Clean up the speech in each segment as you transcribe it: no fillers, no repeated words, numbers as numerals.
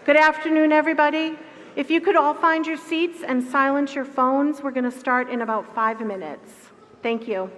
Good afternoon, everybody. If you could all find your seats and silence your phones, we're going to start in about 5 minutes. Thank you.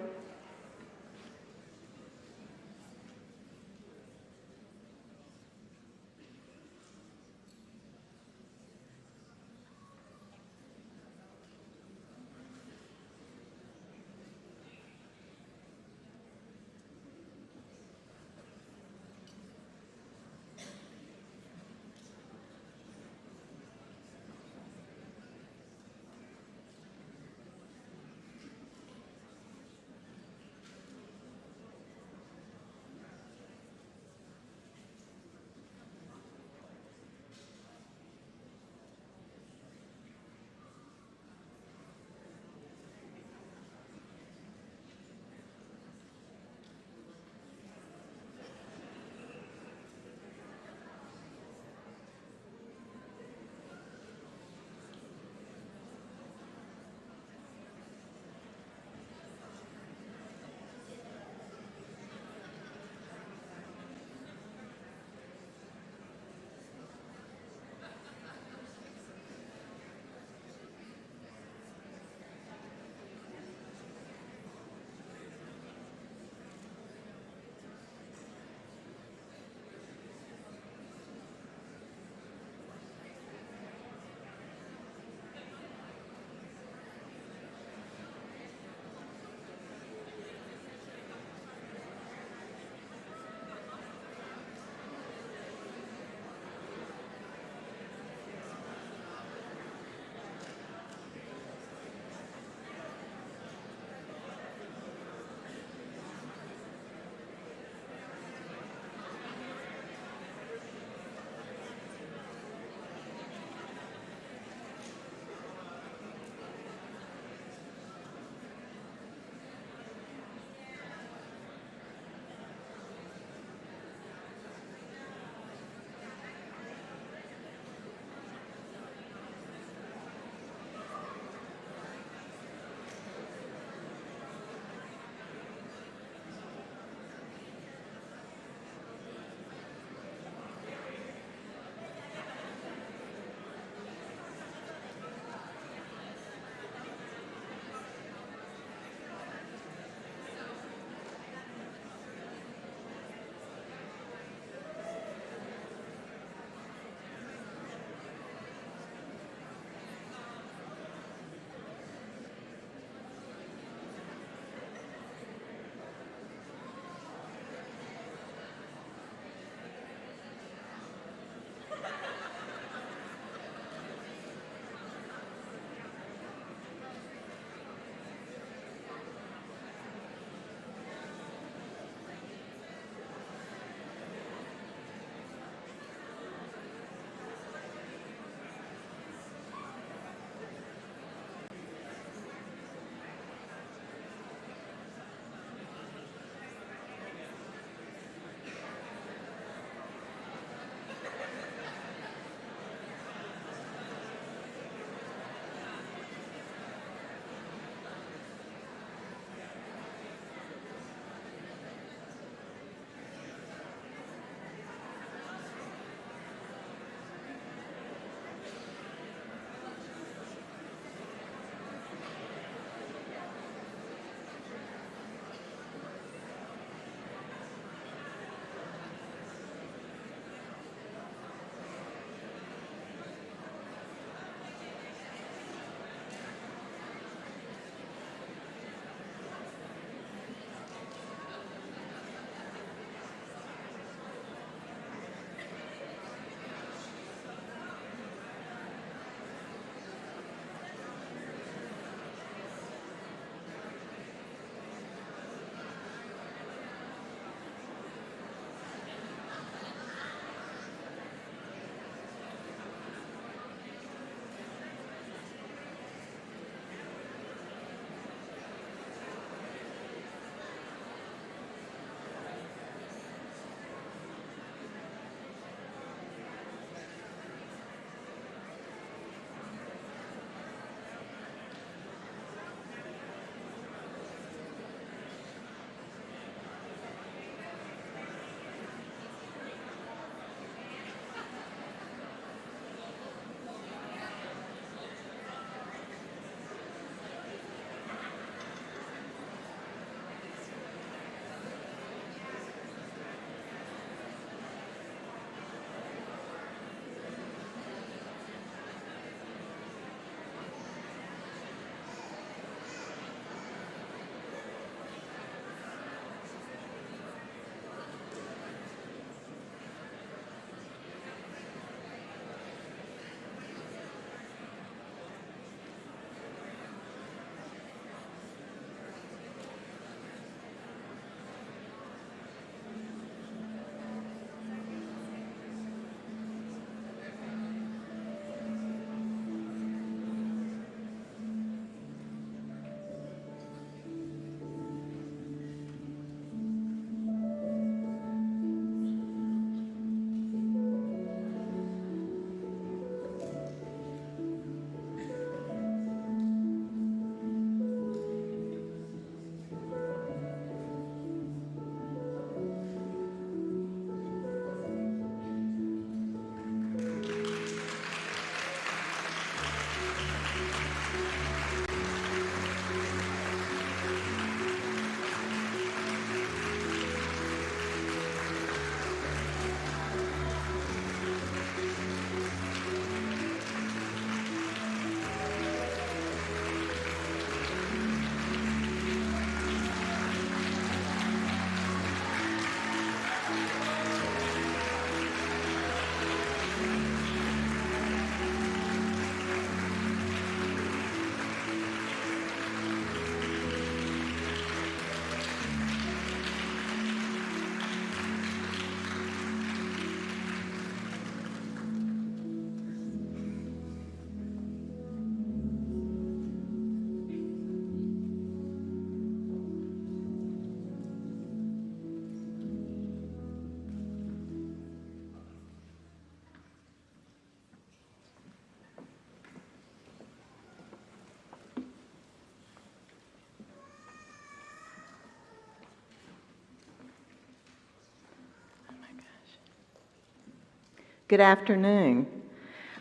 Good afternoon.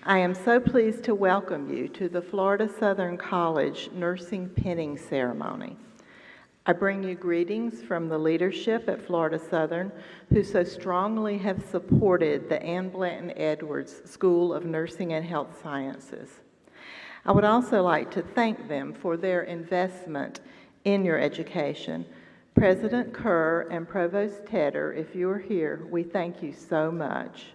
I am so pleased to welcome you to the Florida Southern College Nursing Pinning Ceremony. I bring you greetings from the leadership at Florida Southern who so strongly have supported the Ann Blanton Edwards School of Nursing and Health Sciences. I would also like to thank them for their investment in your education. President Kerr and Provost Tedder, if you are here, we thank you so much.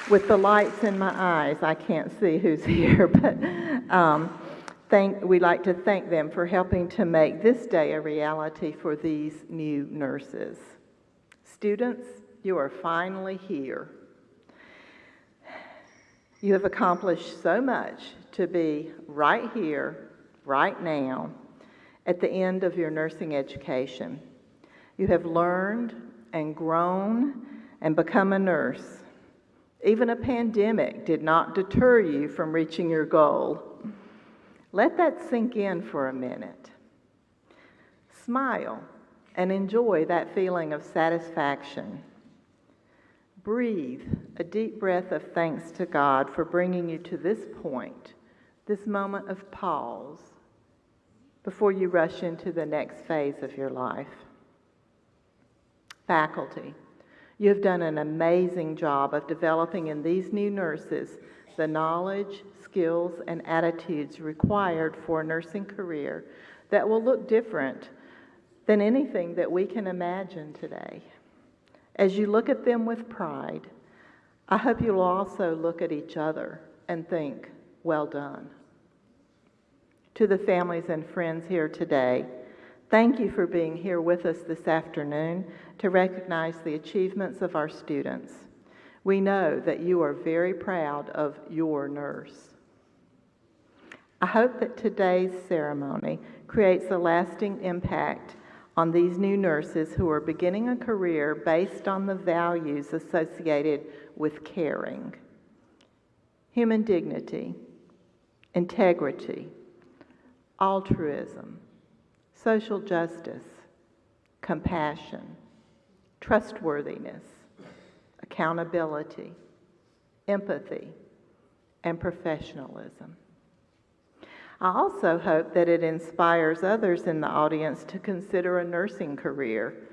With the lights in my eyes, I can't see who's here, but we'd like to thank them for helping to make this day a reality for these new nurses. Students, you are finally here. You have accomplished so much to be right here, right now, at the end of your nursing education. You have learned and grown and become a nurse. Even a pandemic did not deter you from reaching your goal. Let that sink in for a minute. Smile and enjoy that feeling of satisfaction. Breathe a deep breath of thanks to God for bringing you to this point, this moment of pause, before you rush into the next phase of your life. Faculty, you have done an amazing job of developing in these new nurses the knowledge, skills, and attitudes required for a nursing career that will look different than anything that we can imagine today. As you look at them with pride, I hope you'll also look at each other and think, well done. To the families and friends here today, thank you for being here with us this afternoon to recognize the achievements of our students. We know that you are very proud of your nurse. I hope that today's ceremony creates a lasting impact on these new nurses who are beginning a career based on the values associated with caring: human dignity, integrity, altruism, social justice, compassion, trustworthiness, accountability, empathy, and professionalism. I also hope that it inspires others in the audience to consider a nursing career,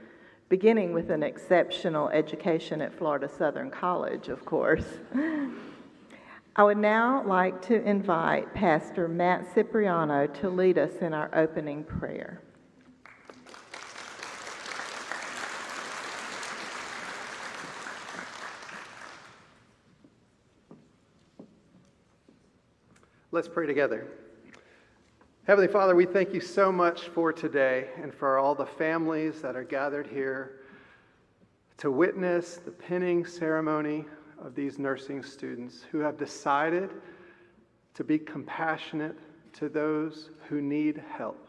beginning with an exceptional education at Florida Southern College, of course. I would now like to invite Pastor Matt Cipriano to lead us in our opening prayer. Let's pray together. Heavenly Father, we thank you so much for today and for all the families that are gathered here to witness the pinning ceremony of these nursing students who have decided to be compassionate to those who need help.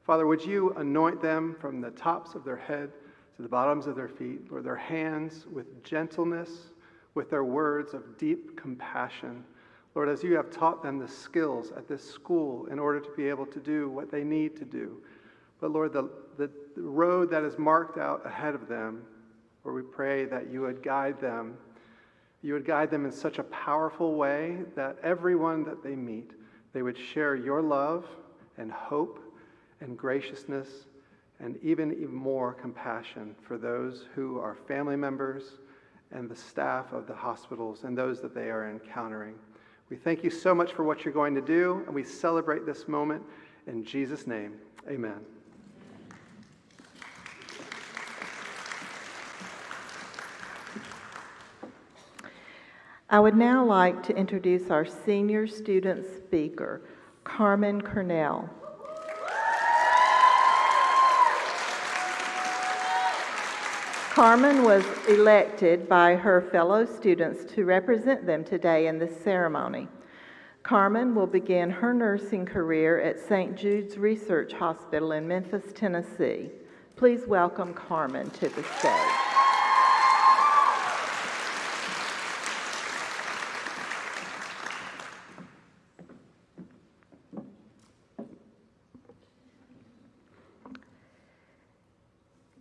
Father, would you anoint them from the tops of their head to the bottoms of their feet, Lord, their hands with gentleness, with their words of deep compassion. Lord, as you have taught them the skills at this school in order to be able to do what they need to do. But Lord, the road that is marked out ahead of them, Lord, we pray that you would guide them. You would guide them in such a powerful way that everyone that they meet, they would share your love and hope and graciousness and even more compassion for those who are family members and the staff of the hospitals and those that they are encountering. We thank you so much for what you're going to do, and we celebrate this moment in Jesus' name. Amen. I would now like to introduce our senior student speaker, Carmen Cornell. Carmen was elected by her fellow students to represent them today in this ceremony. Carmen will begin her nursing career at St. Jude's Research Hospital in Memphis, Tennessee. Please welcome Carmen to the stage.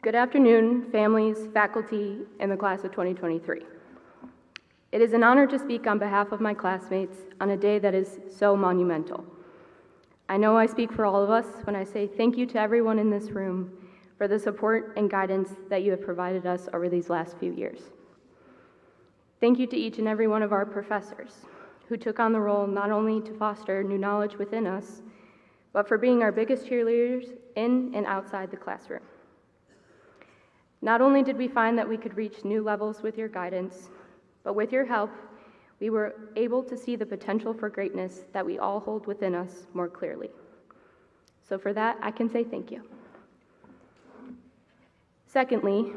Good afternoon, families, faculty, and the class of 2023. It is an honor to speak on behalf of my classmates on a day that is so monumental. I know I speak for all of us when I say thank you to everyone in this room for the support and guidance that you have provided us over these last few years. Thank you to each and every one of our professors who took on the role not only to foster new knowledge within us, but for being our biggest cheerleaders in and outside the classroom. Not only did we find that we could reach new levels with your guidance, but with your help, we were able to see the potential for greatness that we all hold within us more clearly. So for that, I can say thank you. Secondly,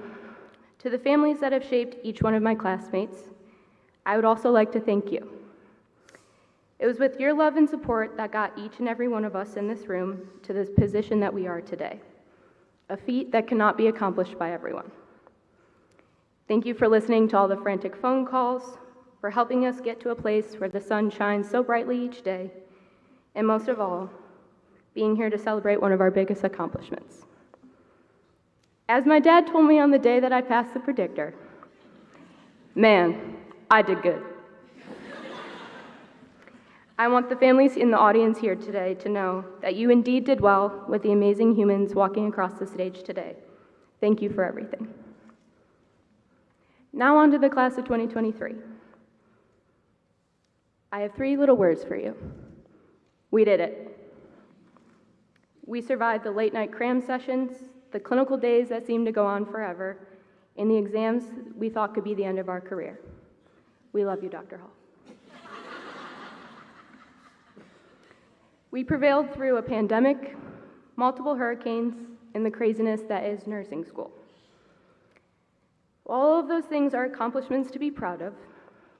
to the families that have shaped each one of my classmates, I would also like to thank you. It was with your love and support that got each and every one of us in this room to this position that we are today, a feat that cannot be accomplished by everyone. Thank you for listening to all the frantic phone calls, for helping us get to a place where the sun shines so brightly each day, and most of all, being here to celebrate one of our biggest accomplishments. As my dad told me on the day that I passed the predictor, man, I did good. I want the families in the audience here today to know that you indeed did well with the amazing humans walking across the stage today. Thank you for everything. Now on to the class of 2023. I have 3 little words for you. We did it. We survived the late night cram sessions, the clinical days that seemed to go on forever, and the exams we thought could be the end of our career. We love you, Dr. Hall. We prevailed through a pandemic, multiple hurricanes, and the craziness that is nursing school. All of those things are accomplishments to be proud of.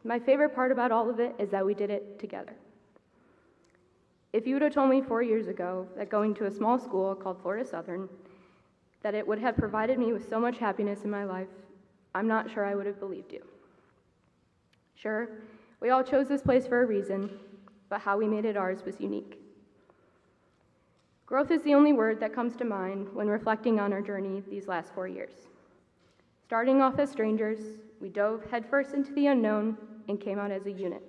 My favorite part about all of it is that we did it together. If you would have told me 4 years ago that going to a small school called Florida Southern, that it would have provided me with so much happiness in my life, I'm not sure I would have believed you. Sure, we all chose this place for a reason, but how we made it ours was unique. Growth is the only word that comes to mind when reflecting on our journey these last 4 years. Starting off as strangers, we dove headfirst into the unknown and came out as a unit.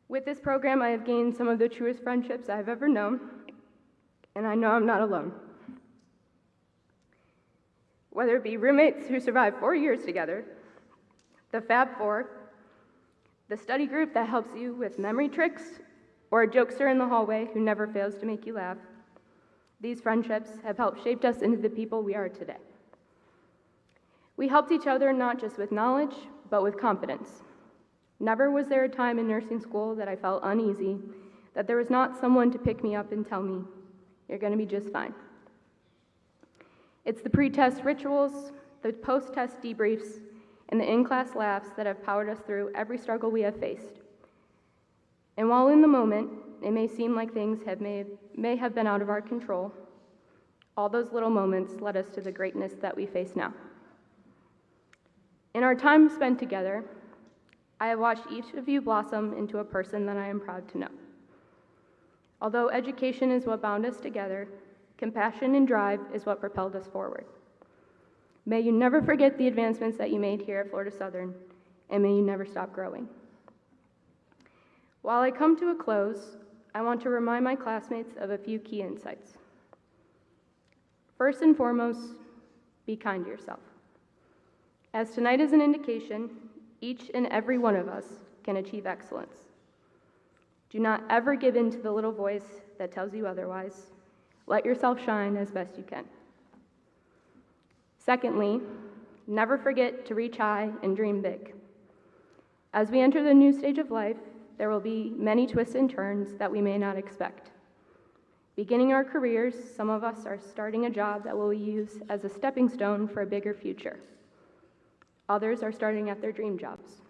With this program, I have gained some of the truest friendships I've ever known, and I know I'm not alone. Whether it be roommates who survived 4 years together, the Fab Four, the study group that helps you with memory tricks, or a jokester in the hallway who never fails to make you laugh, these friendships have helped shape us into the people we are today. We helped each other not just with knowledge, but with confidence. Never was there a time in nursing school that I felt uneasy, that there was not someone to pick me up and tell me, you're going to be just fine. It's the pre-test rituals, the post-test debriefs, and the in-class laughs that have powered us through every struggle we have faced. And while in the moment, it may seem like things may have been out of our control, all those little moments led us to the greatness that we face now. In our time spent together, I have watched each of you blossom into a person that I am proud to know. Although education is what bound us together, compassion and drive is what propelled us forward. May you never forget the advancements that you made here at Florida Southern, and may you never stop growing. While I come to a close, I want to remind my classmates of a few key insights. First and foremost, be kind to yourself. As tonight is an indication, each and every one of us can achieve excellence. Do not ever give in to the little voice that tells you otherwise. Let yourself shine as best you can. Secondly, never forget to reach high and dream big. As we enter the new stage of life, there will be many twists and turns that we may not expect. Beginning our careers, some of us are starting a job that we'll use as a stepping stone for a bigger future. Others are starting at their dream jobs.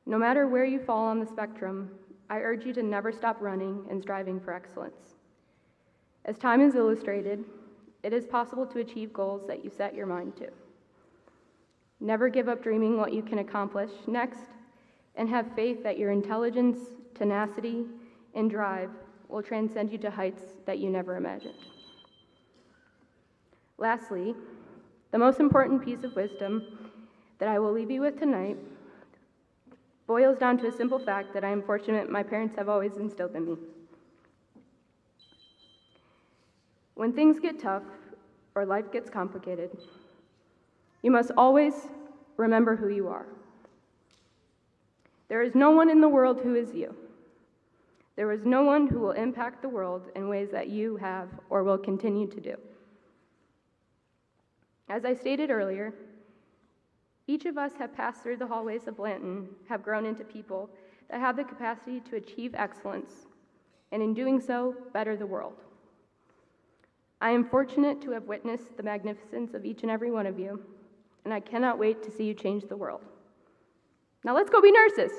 No matter where you fall on the spectrum, I urge you to never stop running and striving for excellence. As time has illustrated, it is possible to achieve goals that you set your mind to. Never give up dreaming what you can accomplish next, and have faith that your intelligence, tenacity, and drive will transcend you to heights that you never imagined. Lastly, the most important piece of wisdom that I will leave you with tonight boils down to a simple fact that I am fortunate my parents have always instilled in me. When things get tough or life gets complicated, you must always remember who you are. There is no one in the world who is you. There is no one who will impact the world in ways that you have or will continue to do. As I stated earlier, each of us have passed through the hallways of Blanton, have grown into people that have the capacity to achieve excellence, and in doing so, better the world. I am fortunate to have witnessed the magnificence of each and every one of you, and I cannot wait to see you change the world. Now let's go be nurses.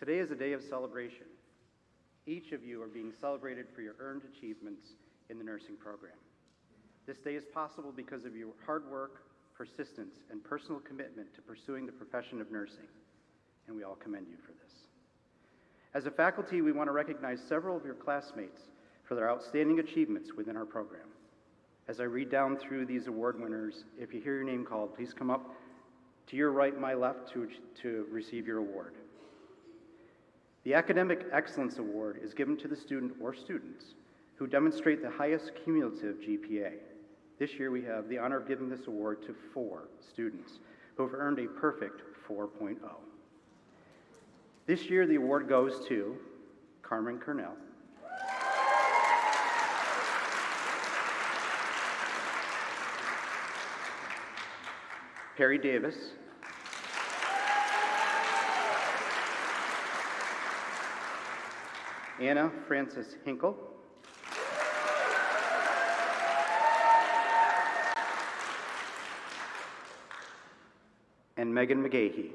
Today is a day of celebration. Each of you are being celebrated for your earned achievements in the nursing program. This day is possible because of your hard work, persistence, and personal commitment to pursuing the profession of nursing, and we all commend you for this. As a faculty, we want to recognize several of your classmates for their outstanding achievements within our program. As I read down through these award winners, if you hear your name called, please come up to your right, my left, to receive your award. The Academic Excellence Award is given to the student or students who demonstrate the highest cumulative GPA. This year we have the honor of giving this award to 4 students who have earned a perfect 4.0. This year the award goes to Carmen Cornell, Perry Davis, Anna Frances Hinkle, and Megan McGahee.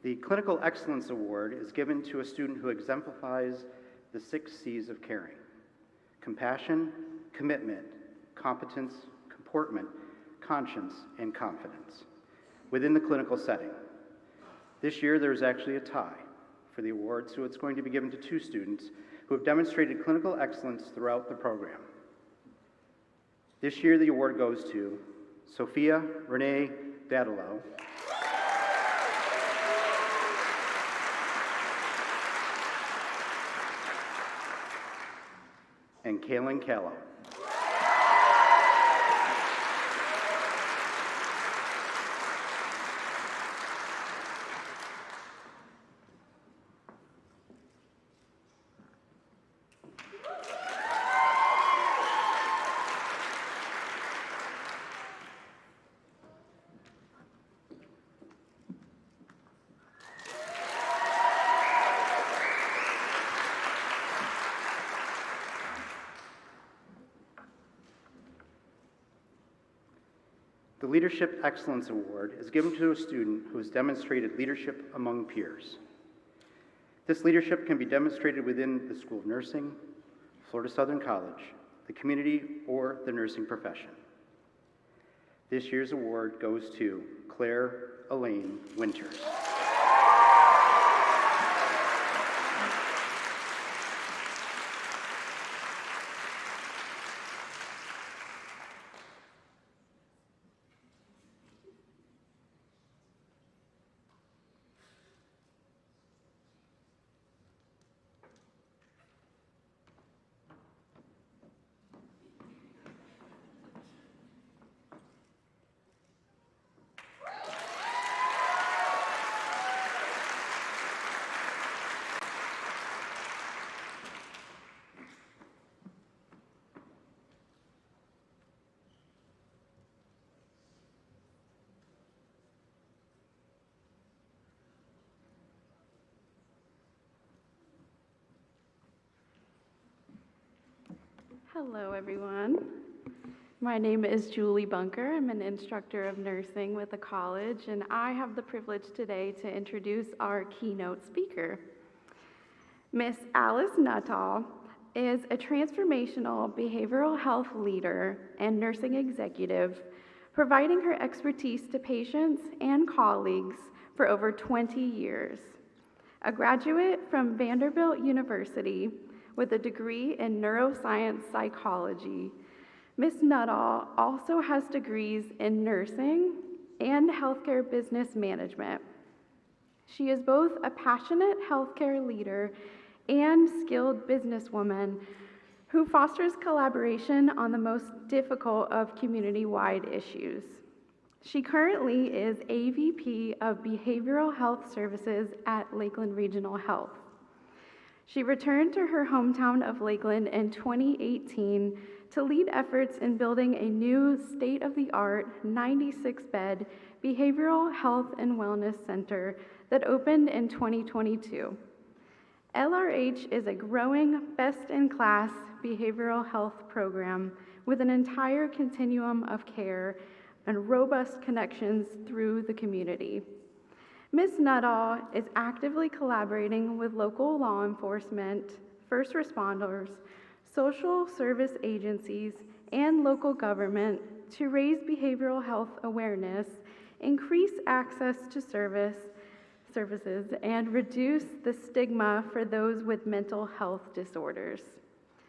The Clinical Excellence Award is given to a student who exemplifies the 6 C's of caring: compassion, commitment, competence, comportment, conscience, and confidence within the clinical setting. This year there is actually a tie for the award, so it's going to be given to 2 students who have demonstrated clinical excellence throughout the program. This year the award goes to Sophia Renee Badalow, and Kaylin Callow. The Leadership Excellence Award is given to a student who has demonstrated leadership among peers. This leadership can be demonstrated within the School of Nursing, Florida Southern College, the community, or the nursing profession. This year's award goes to Claire Elaine Winters. Hello, everyone. My name is Julie Bunker. I'm an instructor of nursing with the college, and I have the privilege today to introduce our keynote speaker. Miss Alice Nuttall is a transformational behavioral health leader and nursing executive, providing her expertise to patients and colleagues for over 20 years. A graduate from Vanderbilt University with a degree in neuroscience psychology. Ms. Nuttall also has degrees in nursing and healthcare business management. She is both a passionate healthcare leader and skilled businesswoman who fosters collaboration on the most difficult of community-wide issues. She currently is AVP of Behavioral Health Services at Lakeland Regional Health. She returned to her hometown of Lakeland in 2018 to lead efforts in building a new state-of-the-art 96-bed behavioral health and wellness center that opened in 2022. LRH is a growing, best-in-class behavioral health program with an entire continuum of care and robust connections through the community. Ms. Nuttall is actively collaborating with local law enforcement, first responders, social service agencies, and local government to raise behavioral health awareness, increase access to services, and reduce the stigma for those with mental health disorders.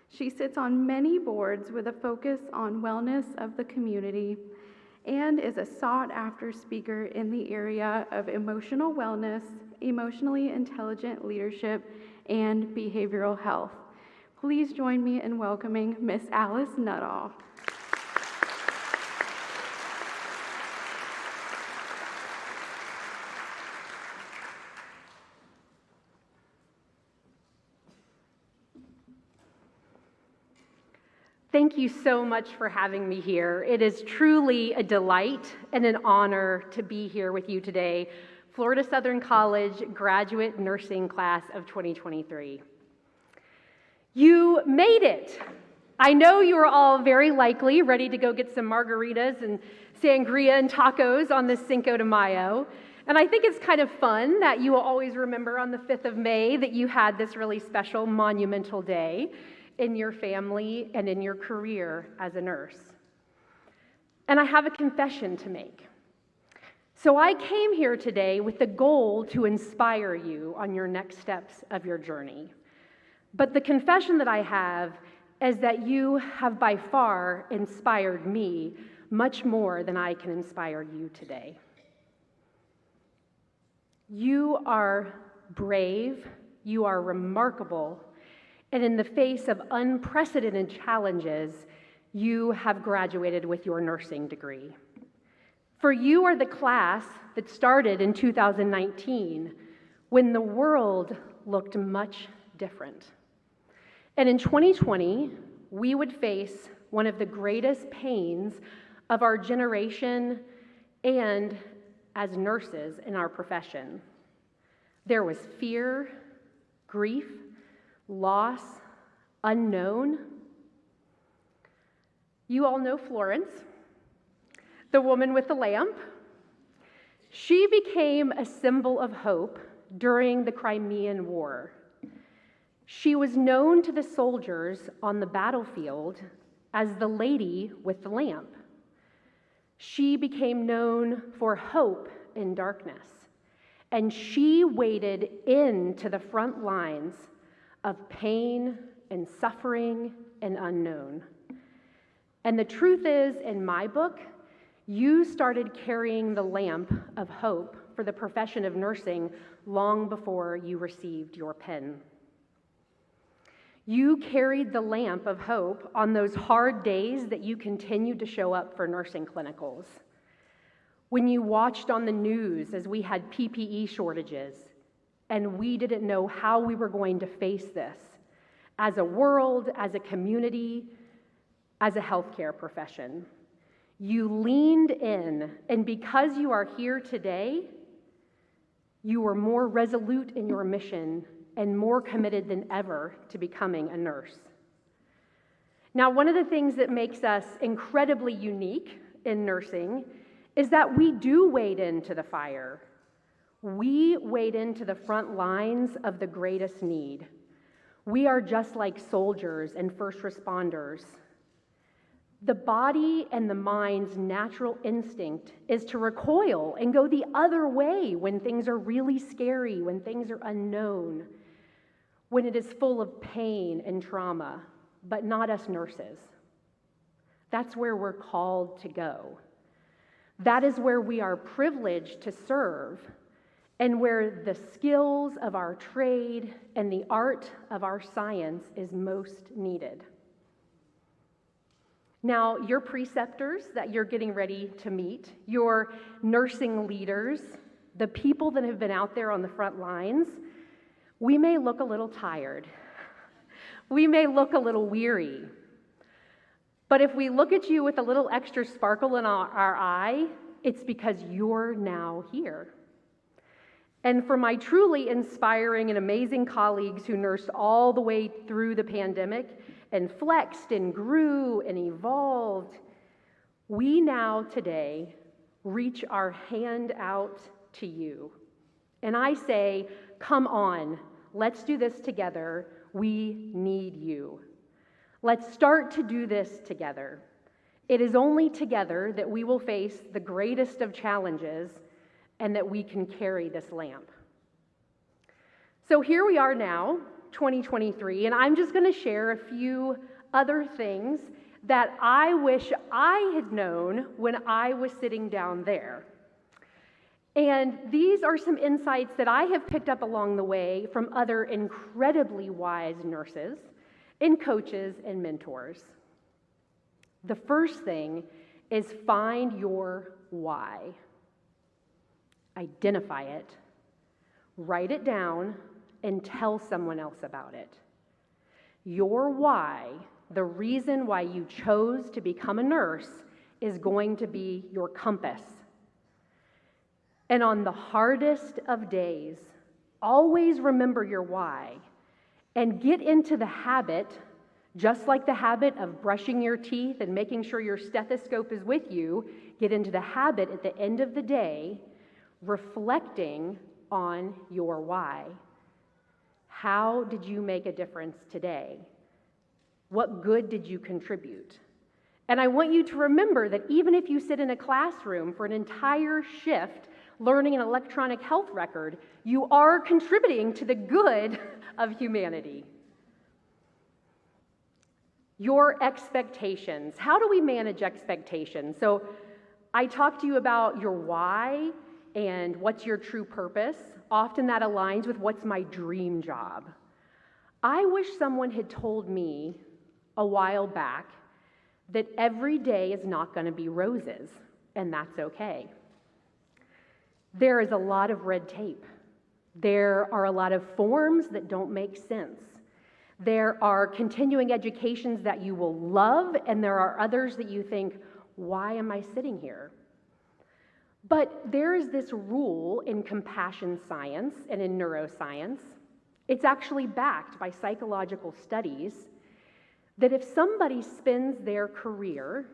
She sits on many boards with a focus on wellness of the community and is a sought-after speaker in the area of emotional wellness, emotionally intelligent leadership, and behavioral health. Please join me in welcoming Miss Alice Nuttall. Thank you so much for having me here. It is truly a delight and an honor to be here with you today, Florida Southern College graduate nursing class of 2023. You made it. I know you are all very likely ready to go get some margaritas and sangria and tacos on this Cinco de Mayo. And I think it's kind of fun that you will always remember on the 5th of May that you had this really special monumental day in your family and in your career as a nurse. And I have a confession to make. So I came here today with the goal to inspire you on your next steps of your journey. But the confession that I have is that you have by far inspired me much more than I can inspire you today. You are brave, you are remarkable, and in the face of unprecedented challenges, you have graduated with your nursing degree. For you are the class that started in 2019 when the world looked much different. And in 2020, we would face one of the greatest pains of our generation and as nurses in our profession. There was fear, grief, loss, unknown. You all know Florence, the woman with the lamp. She became a symbol of hope during the Crimean War. She was known to the soldiers on the battlefield as the lady with the lamp. She became known for hope in darkness, and she waded into the front lines of pain and suffering and unknown. And the truth is, in my book, you started carrying the lamp of hope for the profession of nursing long before you received your pen. You carried the lamp of hope on those hard days that you continued to show up for nursing clinicals. When you watched on the news as we had PPE shortages and we didn't know how we were going to face this as a world, as a community, as a healthcare profession. You leaned in, and because you are here today, you were more resolute in your mission and more committed than ever to becoming a nurse. Now, one of the things that makes us incredibly unique in nursing is that we do wade into the fire. We wade into the front lines of the greatest need. We are just like soldiers and first responders. The body and the mind's natural instinct is to recoil and go the other way when things are really scary, when things are unknown. when it is full of pain and trauma, but not us nurses. That's where we're called to go. That is where we are privileged to serve, and where the skills of our trade and the art of our science is most needed. Now, your preceptors that you're getting ready to meet, your nursing leaders, the people that have been out there on the front lines, we may look a little tired. We may look a little weary. But if we look at you with a little extra sparkle in our eye, it's because you're now here. And for my truly inspiring and amazing colleagues who nursed all the way through the pandemic and flexed and grew and evolved, we now today reach our hand out to you. And I say, come on, let's do this together. We need you. Let's start to do this together. It is only together that we will face the greatest of challenges and that we can carry this lamp. So here we are now, 2023, and I'm just going to share a few other things that I wish I had known when I was sitting down there. And these are some insights that I have picked up along the way from other incredibly wise nurses and coaches and mentors. The first thing is find your why. Identify it, write it down, and tell someone else about it. Your why, the reason why you chose to become a nurse, is going to be your compass. And on the hardest of days, always remember your why and get into the habit, just like the habit of brushing your teeth and making sure your stethoscope is with you, get into the habit at the end of the day reflecting on your why. How did you make a difference today? What good did you contribute? And I want you to remember that even if you sit in a classroom for an entire shift learning an electronic health record, you are contributing to the good of humanity. Your expectations. How do we manage expectations? So I talked to you about your why and what's your true purpose. Often that aligns with what's my dream job. I wish someone had told me a while back that every day is not going to be roses, and that's okay. There is a lot of red tape. There are a lot of forms that don't make sense. There are continuing educations that you will love, and there are others that you think, why am I sitting here? But there is this rule in compassion science and in neuroscience. It's actually backed by psychological studies that if somebody spends their career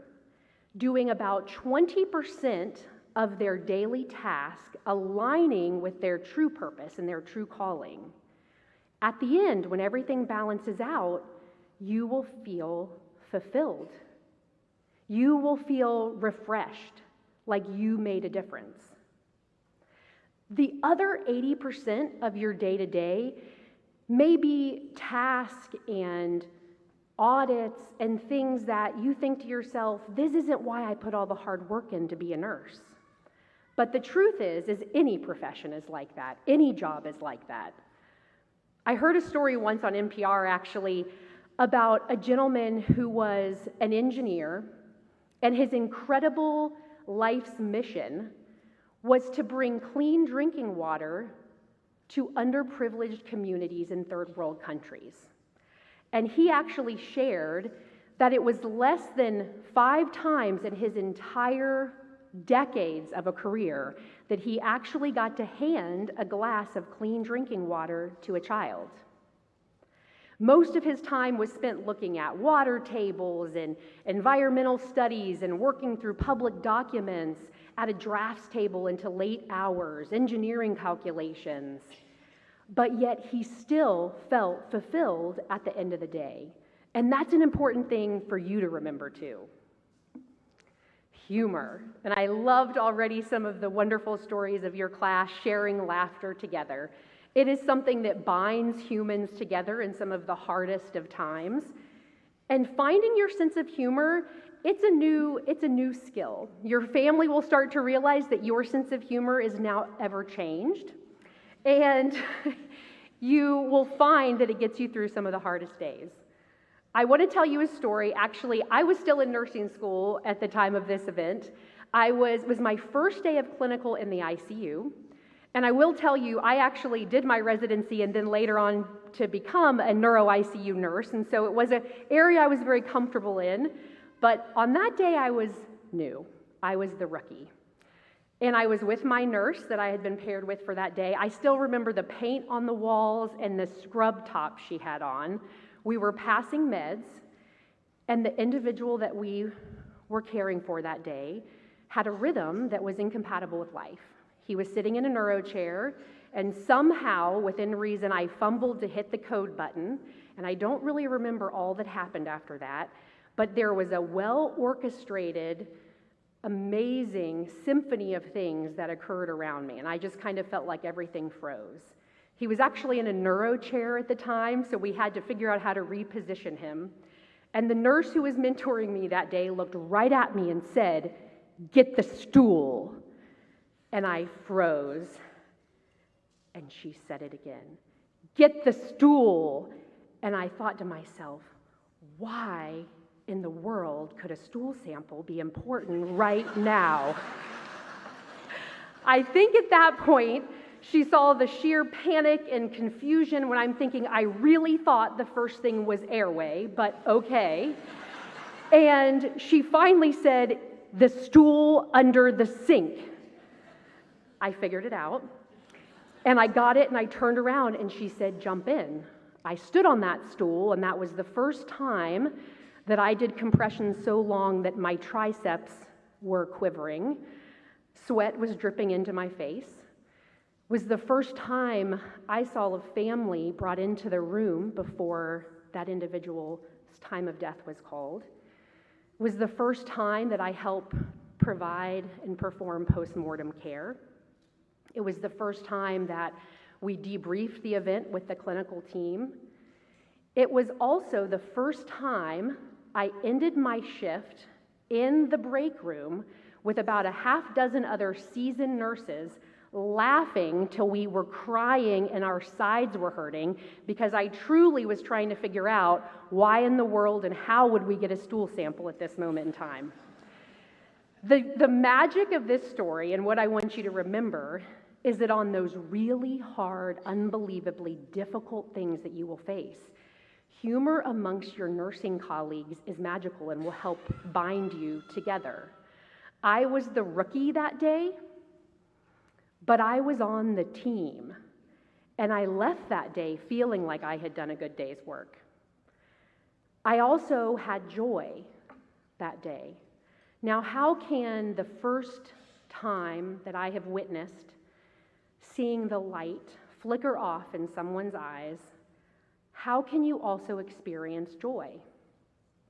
doing about 20% of their daily task aligning with their true purpose and their true calling, at the end, when everything balances out, you will feel fulfilled. You will feel refreshed, like you made a difference. The other 80% of your day-to-day may be tasks and audits and things that you think to yourself, this isn't why I put all the hard work in to be a nurse. But the truth is any profession is like that. Any job is like that. I heard a story once on NPR actually about a gentleman who was an engineer, and his incredible life's mission was to bring clean drinking water to underprivileged communities in third world countries. And he actually shared that it was less than 5 times in his entire decades of a career that he actually got to hand a glass of clean drinking water to a child. Most of his time was spent looking at water tables and environmental studies and working through public documents at a drafts table into late hours, engineering calculations. But yet he still felt fulfilled at the end of the day. And that's an important thing for you to remember too. Humor. And I loved already some of the wonderful stories of your class sharing laughter together. It is something that binds humans together in some of the hardest of times. And finding your sense of humor, it's a new skill. Your family will start to realize that your sense of humor is now ever changed. And you will find that it gets you through some of the hardest days. I want to tell you a story. Actually, I was still in nursing school at the time of this event. It was my first day of clinical in the ICU. And I will tell you, I actually did my residency and then later on to become a neuro ICU nurse. And so it was an area I was very comfortable in. But on that day, I was new. I was the rookie. And I was with my nurse that I had been paired with for that day. I still remember the paint on the walls and the scrub top she had on. We were passing meds, and the individual that we were caring for that day had a rhythm that was incompatible with life. He was sitting in a neuro chair, and somehow, within reason, I fumbled to hit the code button, and I don't really remember all that happened after that, but there was a well-orchestrated, amazing symphony of things that occurred around me, and I just kind of felt like everything froze. He was actually in a neuro chair at the time, so we had to figure out how to reposition him, and the nurse who was mentoring me that day looked right at me and said, "Get the stool." And I froze. And she said it again, "Get the stool." And I thought to myself, why in the world could a stool sample be important right now? I think at that point, she saw the sheer panic and confusion when I'm thinking I really thought the first thing was airway, but okay. And she finally said, "The stool under the sink." I figured it out, and I got it, and I turned around, and she said, "Jump in." I stood on that stool, and that was the first time that I did compression so long that my triceps were quivering. Sweat was dripping into my face. It was the first time I saw a family brought into the room before that individual's time of death was called. It was the first time that I helped provide and perform post-mortem care. It was the first time that we debriefed the event with the clinical team. It was also the first time I ended my shift in the break room with about a half dozen other seasoned nurses laughing till we were crying and our sides were hurting because I truly was trying to figure out why in the world and how would we get a stool sample at this moment in time. The magic of this story and what I want you to remember is that on those really hard, unbelievably difficult things that you will face, humor amongst your nursing colleagues is magical and will help bind you together. I was the rookie that day, but I was on the team, and I left that day feeling like I had done a good day's work. I also had joy that day. Now, how can the first time that I have witnessed seeing the light flicker off in someone's eyes, how can you also experience joy?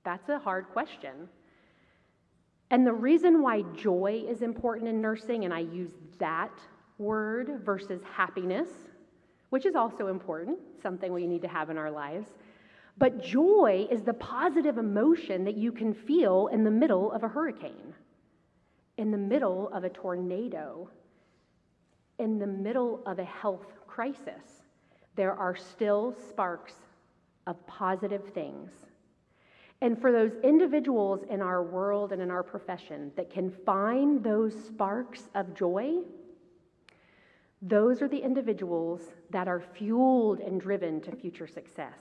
That's a hard question. And the reason why joy is important in nursing, and I use that word versus happiness, which is also important, something we need to have in our lives, but joy is the positive emotion that you can feel in the middle of a hurricane, in the middle of a tornado, in the middle of a health crisis. There are still sparks of positive things. And for those individuals in our world and in our profession that can find those sparks of joy, those are the individuals that are fueled and driven to future success.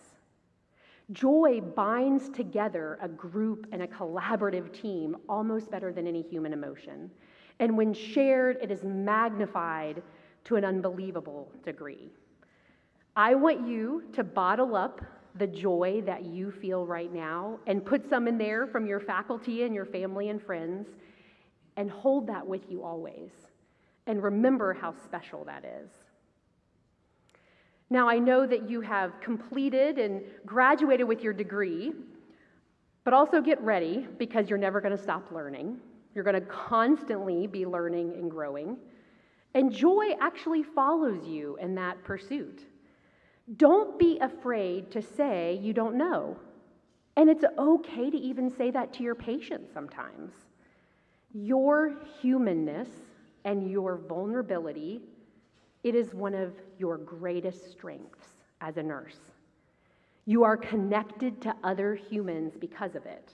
Joy binds together a group and a collaborative team almost better than any human emotion. And when shared, it is magnified to an unbelievable degree. I want you to bottle up the joy that you feel right now and put some in there from your faculty and your family and friends and hold that with you always. And remember how special that is. Now, I know that you have completed and graduated with your degree, but also get ready because you're never going to stop learning. You're going to constantly be learning and growing. And joy actually follows you in that pursuit. Don't be afraid to say you don't know. And it's okay to even say that to your patients sometimes. Your humanness and your vulnerability, it is one of your greatest strengths as a nurse. You are connected to other humans because of it.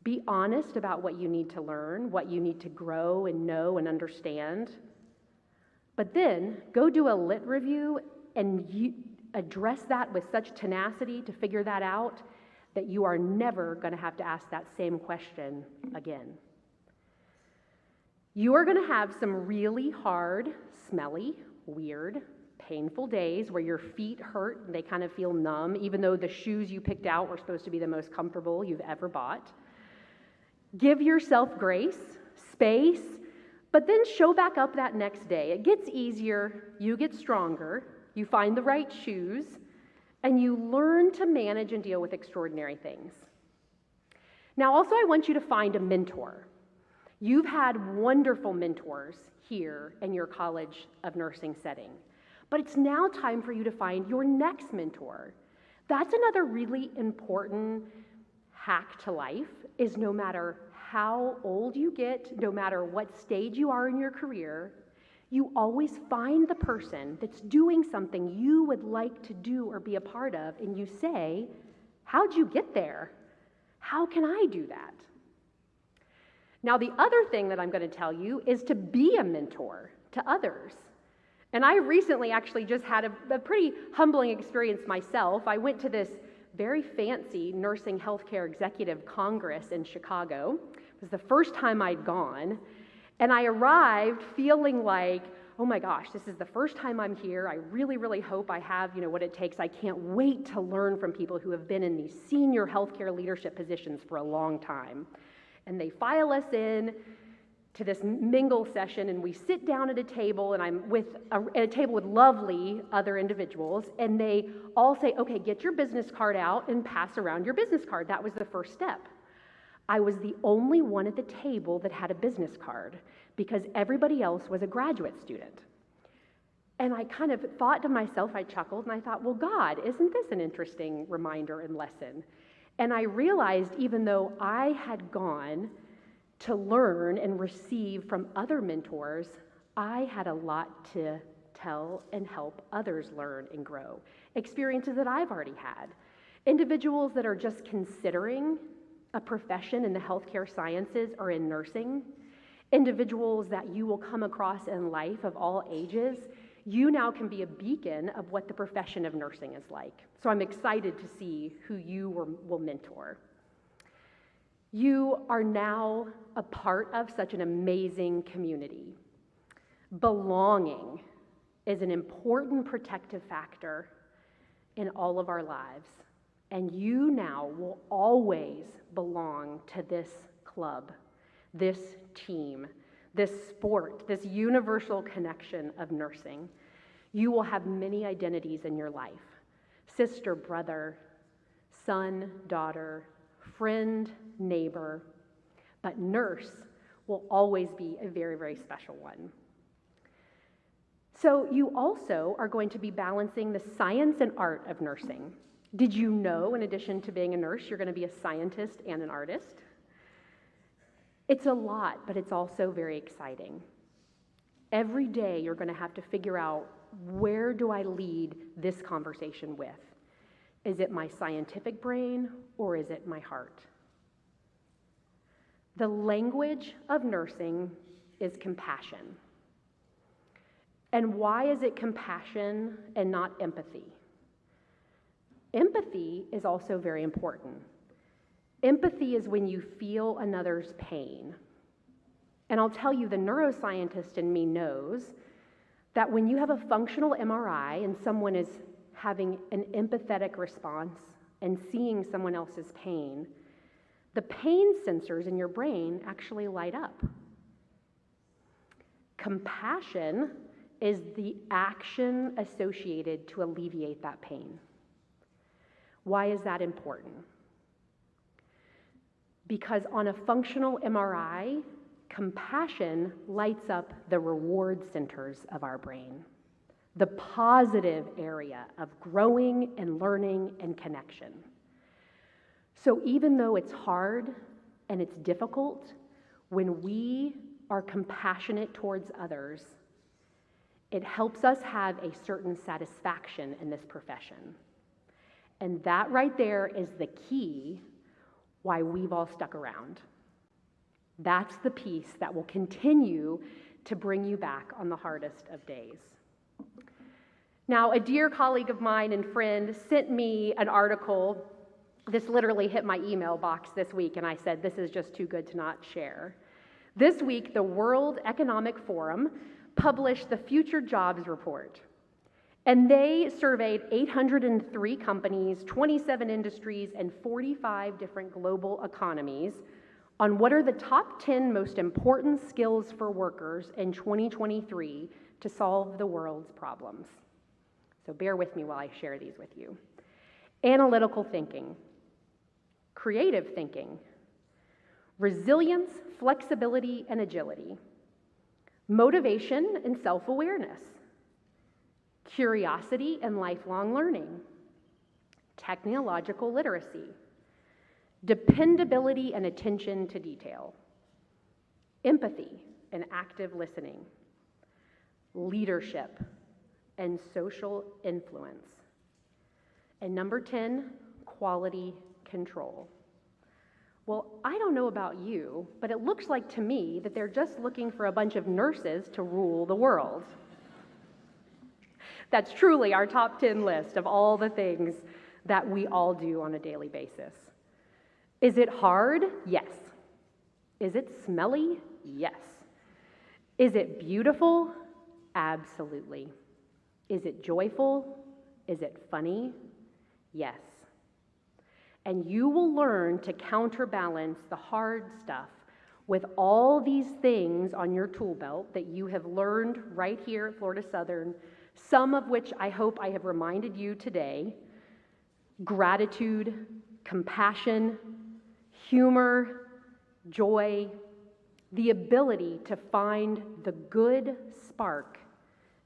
Be honest about what you need to learn, what you need to grow and know and understand. But then go do a lit review and address that with such tenacity to figure that out that you are never going to have to ask that same question again. You are going to have some really hard, smelly, weird, painful days where your feet hurt and they kind of feel numb, even though the shoes you picked out were supposed to be the most comfortable you've ever bought. Give yourself grace, space, but then show back up that next day. It gets easier, you get stronger, you find the right shoes, and you learn to manage and deal with extraordinary things. Now, also, I want you to find a mentor. You've had wonderful mentors here in your College of Nursing setting, but it's now time for you to find your next mentor. That's another really important hack to life, is no matter how old you get, no matter what stage you are in your career, you always find the person that's doing something you would like to do or be a part of, and you say, how'd you get there? How can I do that? Now, the other thing that I'm going to tell you is to be a mentor to others. And I recently actually just had a pretty humbling experience myself. I went to this very fancy nursing healthcare executive congress in Chicago. It was the first time I'd gone. And I arrived feeling like, oh my gosh, this is the first time I'm here. I really, really hope I have, what it takes. I can't wait to learn from people who have been in these senior healthcare leadership positions for a long time. And they file us in to this mingle session, and we sit down at a table, and I'm at a table with lovely other individuals, and they all say, okay, get your business card out and pass around your business card. That was the first step. I was the only one at the table that had a business card because everybody else was a graduate student. And I kind of thought to myself, I chuckled, and I thought, well, God, isn't this an interesting reminder and lesson? And I realized even though I had gone to learn and receive from other mentors, I had a lot to tell and help others learn and grow. Experiences that I've already had. Individuals that are just considering a profession in the healthcare sciences or in nursing. Individuals that you will come across in life of all ages. You now can be a beacon of what the profession of nursing is like. So I'm excited to see who you will mentor. You are now a part of such an amazing community. Belonging is an important protective factor in all of our lives. And you now will always belong to this club, this team, this sport, this universal connection of nursing. You will have many identities in your life: sister, brother, son, daughter, friend, neighbor, but nurse will always be a very, very special one. So you also are going to be balancing the science and art of nursing. Did you know, in addition to being a nurse, you're going to be a scientist and an artist? It's a lot, but it's also very exciting. Every day you're going to have to figure out, where do I lead this conversation with? Is it my scientific brain or is it my heart? The language of nursing is compassion. And why is it compassion and not empathy? Empathy is also very important. Empathy is when you feel another's pain. And I'll tell you, the neuroscientist in me knows that when you have a functional MRI and someone is having an empathetic response and seeing someone else's pain, the pain sensors in your brain actually light up. Compassion is the action associated to alleviate that pain. Why is that important? Because on a functional MRI, Compassion lights up the reward centers of our brain, the positive area of growing and learning and connection. So even though it's hard and it's difficult, when we are compassionate towards others, it helps us have a certain satisfaction in this profession. And that right there is the key why we've all stuck around. That's the piece that will continue to bring you back on the hardest of days. Now, a dear colleague of mine and friend sent me an article. This literally hit my email box this week, and I said, this is just too good to not share. This week, the World Economic Forum published the Future Jobs Report, and they surveyed 803 companies, 27 industries, and 45 different global economies on what are the top 10 most important skills for workers in 2023 to solve the world's problems. So bear with me while I share these with you. Analytical thinking, creative thinking, resilience, flexibility, and agility, motivation and self-awareness, curiosity and lifelong learning, technological literacy, dependability and attention to detail, empathy and active listening, leadership and social influence, and number 10, quality control. Well, I don't know about you, but it looks like to me that they're just looking for a bunch of nurses to rule the world. That's truly our top 10 list of all the things that we all do on a daily basis. Is it hard? Yes. Is it smelly? Yes. Is it beautiful? Absolutely. Is it joyful? Is it funny? Yes. And you will learn to counterbalance the hard stuff with all these things on your tool belt that you have learned right here at Florida Southern, some of which I hope I have reminded you today: gratitude, compassion, humor, joy, the ability to find the good spark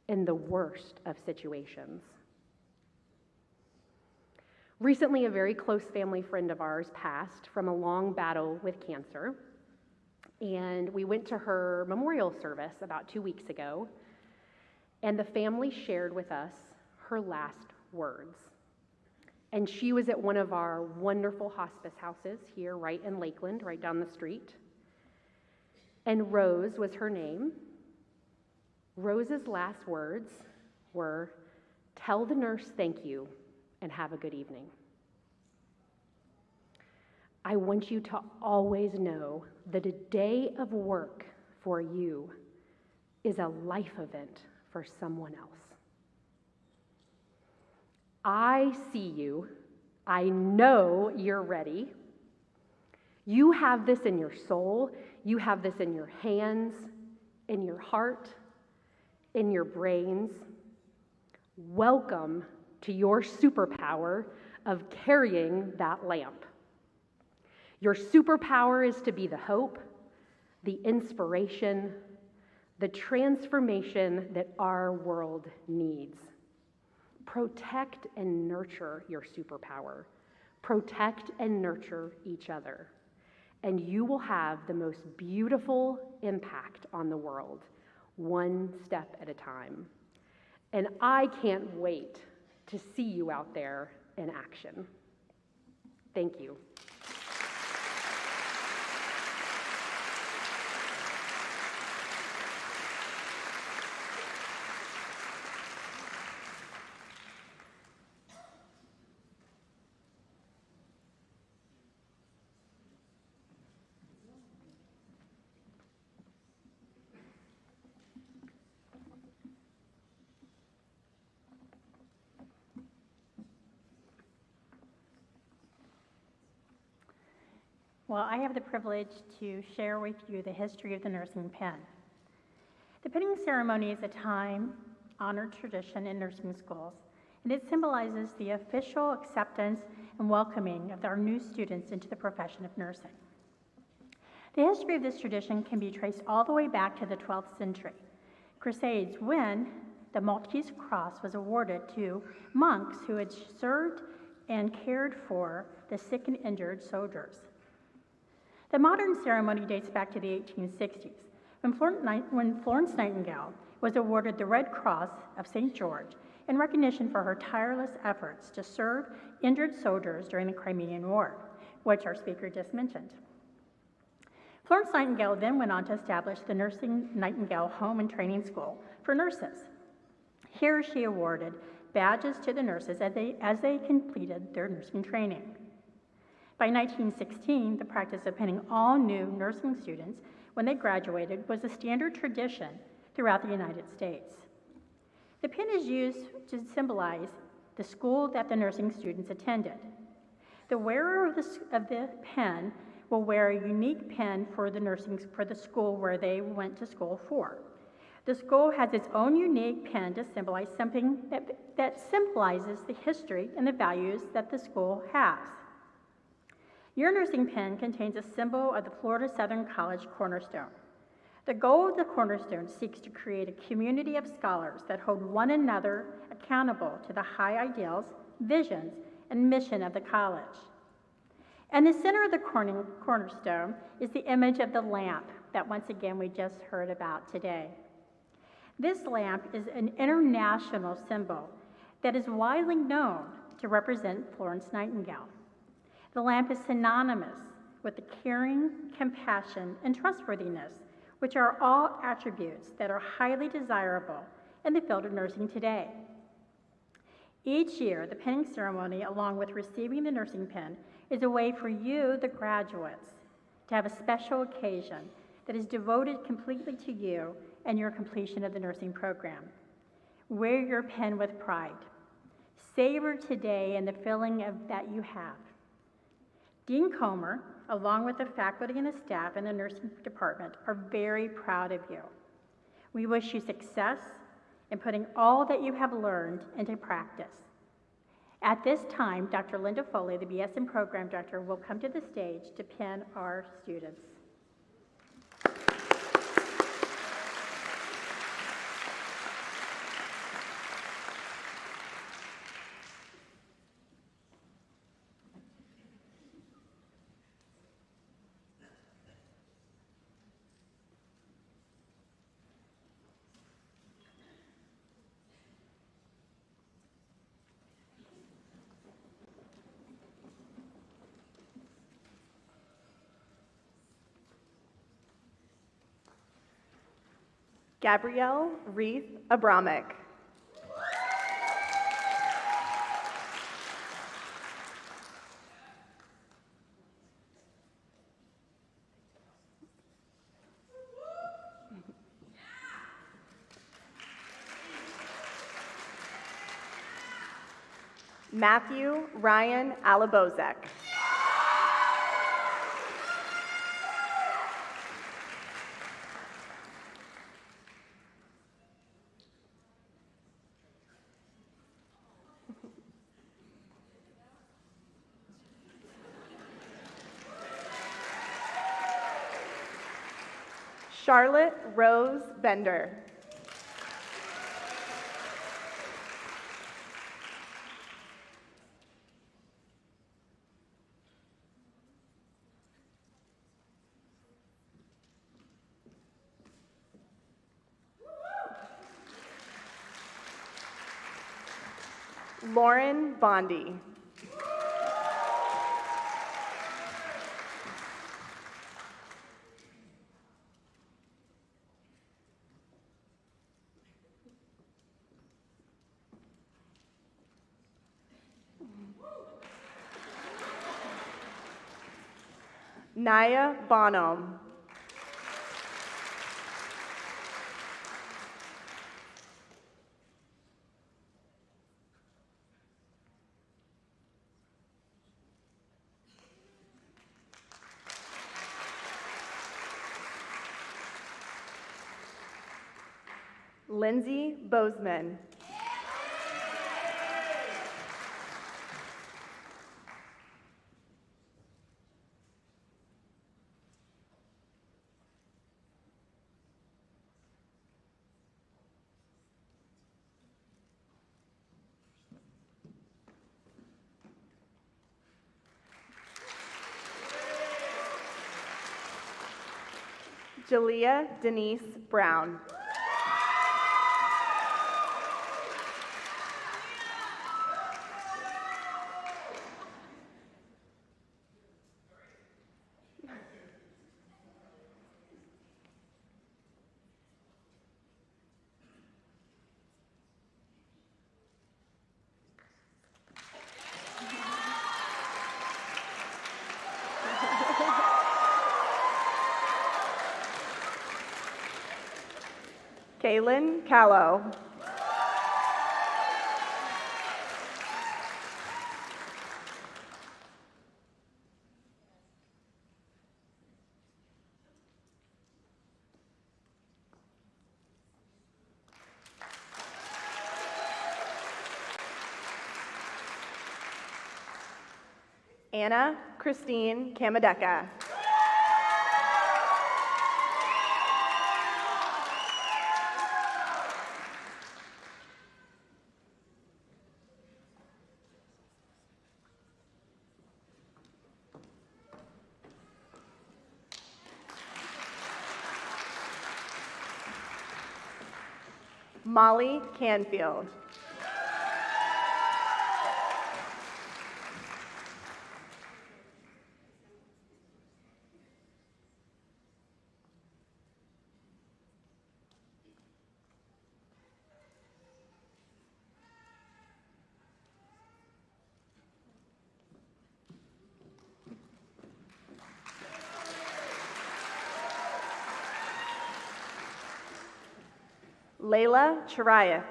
in the worst of situations. Recently, a very close family friend of ours passed from a long battle with cancer, and we went to her memorial service about 2 weeks ago, and the family shared with us her last words. And she was at one of our wonderful hospice houses here right in Lakeland, right down the street. And Rose was her name. Rose's last words were, "Tell the nurse thank you and have a good evening." I want you to always know that a day of work for you is a life event for someone else. I see you. I know you're ready. You have this in your soul. You have this in your hands, in your heart, in your brains. Welcome to your superpower of carrying that lamp. Your superpower is to be the hope, the inspiration, the transformation that our world needs. Protect and nurture your superpower. Protect and nurture each other. And you will have the most beautiful impact on the world, one step at a time. And I can't wait to see you out there in action. Thank you. Well, I have the privilege to share with you the history of the nursing pen. The pinning ceremony is a time-honored tradition in nursing schools, and it symbolizes the official acceptance and welcoming of our new students into the profession of nursing. The history of this tradition can be traced all the way back to the 12th century, Crusades, when the Maltese Cross was awarded to monks who had served and cared for the sick and injured soldiers. The modern ceremony dates back to the 1860s, when Florence Nightingale was awarded the Red Cross of St. George in recognition for her tireless efforts to serve injured soldiers during the Crimean War, which our speaker just mentioned. Florence Nightingale then went on to establish the Nursing Nightingale Home and Training School for nurses. Here she awarded badges to the nurses as they completed their nursing training. By 1916, the practice of pinning all new nursing students when they graduated was a standard tradition throughout the United States. The pin is used to symbolize the school that the nursing students attended. The wearer of the pin will wear a unique pin for the school where they went to school for. The school has its own unique pin to symbolize something that symbolizes the history and the values that the school has. Your nursing pin contains a symbol of the Florida Southern College Cornerstone. The goal of the Cornerstone seeks to create a community of scholars that hold one another accountable to the high ideals, visions, and mission of the college. In the center of the cornerstone is the image of the lamp that once again we just heard about today. This lamp is an international symbol that is widely known to represent Florence Nightingale. The lamp is synonymous with the caring, compassion, and trustworthiness, which are all attributes that are highly desirable in the field of nursing today. Each year, the pinning ceremony, along with receiving the nursing pin, is a way for you, the graduates, to have a special occasion that is devoted completely to you and your completion of the nursing program. Wear your pin with pride. Savor today and the feeling that you have. Dean Comer, along with the faculty and the staff in the nursing department, are very proud of you. We wish you success in putting all that you have learned into practice. At this time, Dr. Linda Foley, the BSN Program Director, will come to the stage to pin our students. Gabrielle Reith Abramic. Matthew Ryan Alabozek. Charlotte Rose Bender. Lauren Bondi. Naya Bonham. Lindsay Bozeman. Jalea Denise Brown. Kaylin Callow. Anna Christine Kamadeka. Molly Canfield. Layla Chirayev.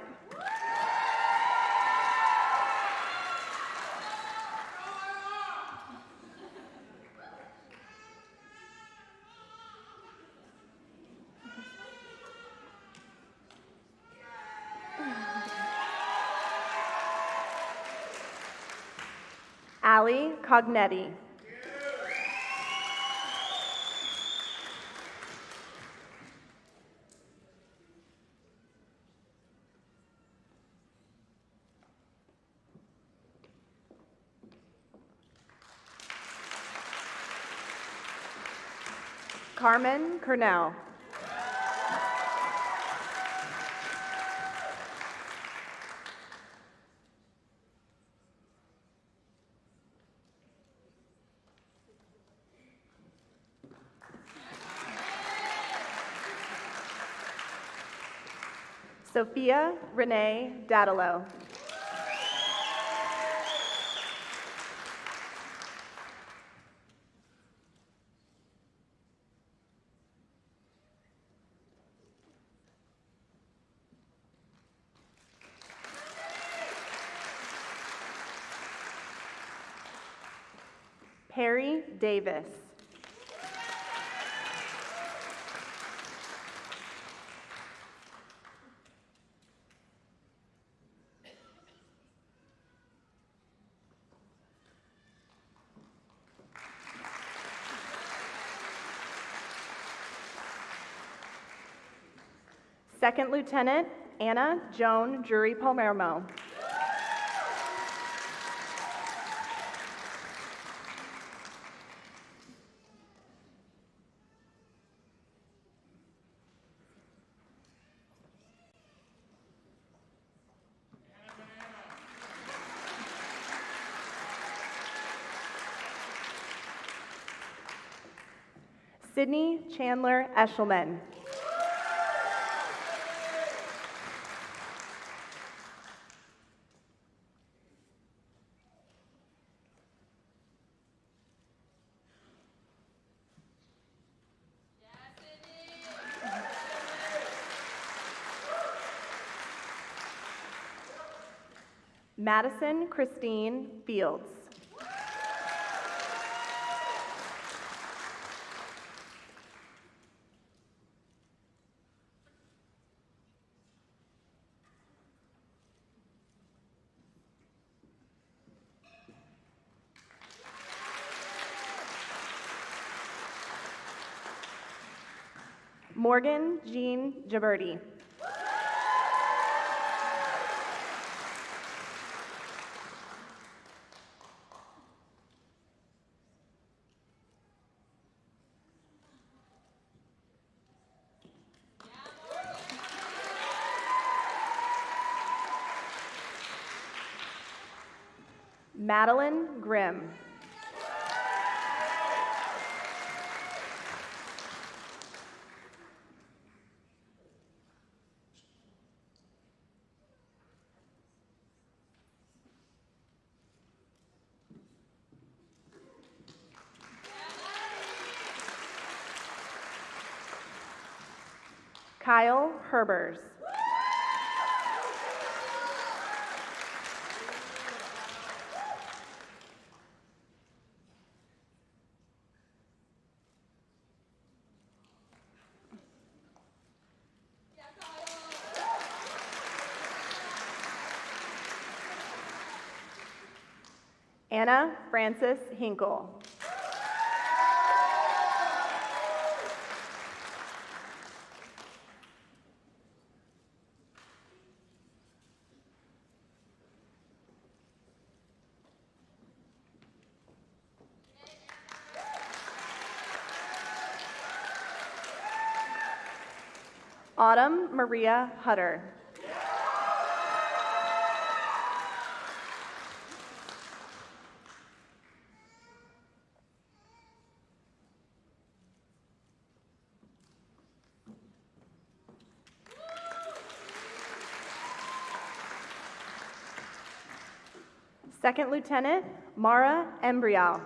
Ali Cognetti. Carmen Cornell. Sophia Renee Dadalo. Perry Davis. Second Lieutenant Anna Joan Drury Palermo. Sydney Chandler Eshelman. Madison Christine Fields. Morgan Jean Jaberti. Madeline Grimm. Kyle Herbers. Anna Frances Hinkle. Autumn Maria Hutter. Second Lieutenant Mara Embrial.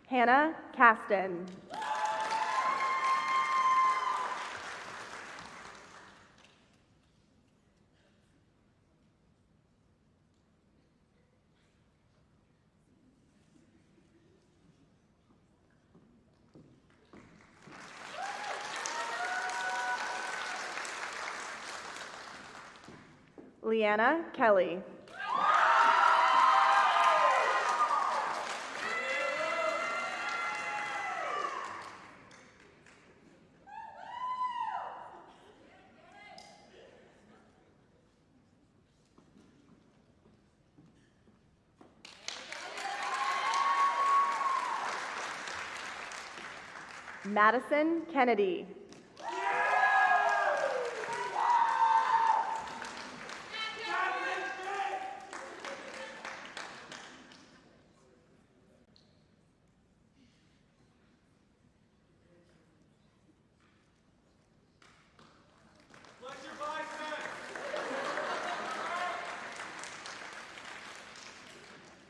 Hannah Caston. Leanna Kelly. Madison Kennedy.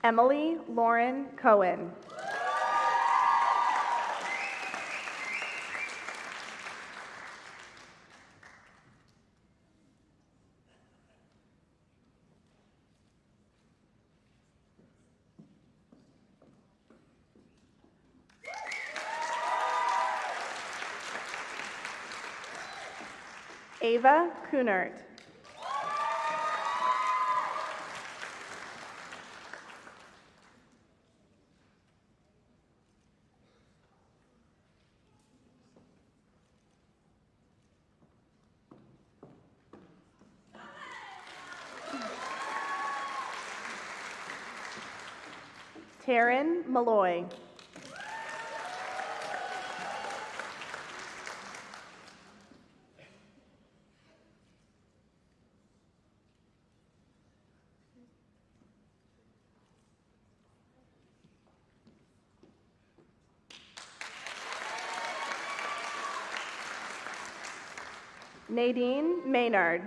Emily Lauren Cohen. Ava Kunert. Taryn Malloy. Nadine Maynard.